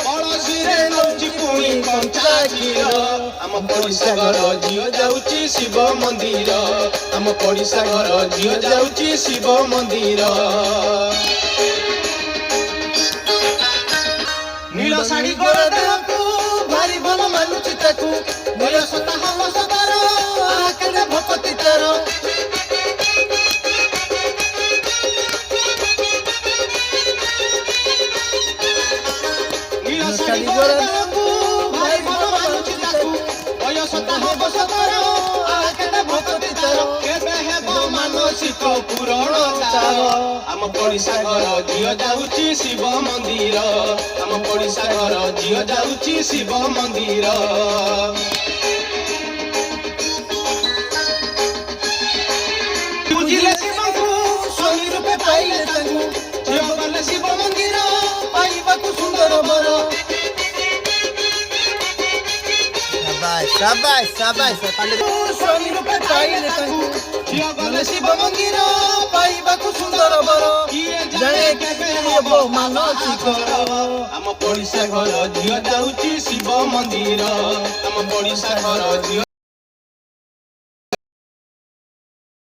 बड़शीरे नौची पुणी कंचा कीर आम पड़िशा घर झील जाऊची शिव मंदिर आम पड़िशा घर झील जाऊची शिव मंदिर नील साड़ी गोर देहकू भारी भल मानुची ताकू नील सता हल सतार आखरे भक्ति तार नील साड़ी गोर देहकू भारी भल मानुची ताकू बयसता हब सतार आखरे भक्ति तार केबे हेब मानसिक पूरण तार आम पड़िशा घर झील जाऊची शिव मंदिर आम पड़िशा घर झील जाऊची शिव मंदिर बुझिले शिवଙ୍କୁ स्वामी रूपे पाइले तांकु झील गले शिव मंदिर पाइबाकु सुंदर बर शाबाश शाबाश स्वामी रूपे पाइले तांकु झील गले शिव मंदिर पाइबाकु सुंदर बर जणे केबे हेबो मानसिक आम पड़िशा घर झील जाऊची शिव मंदिर आम पड़िशा घर झील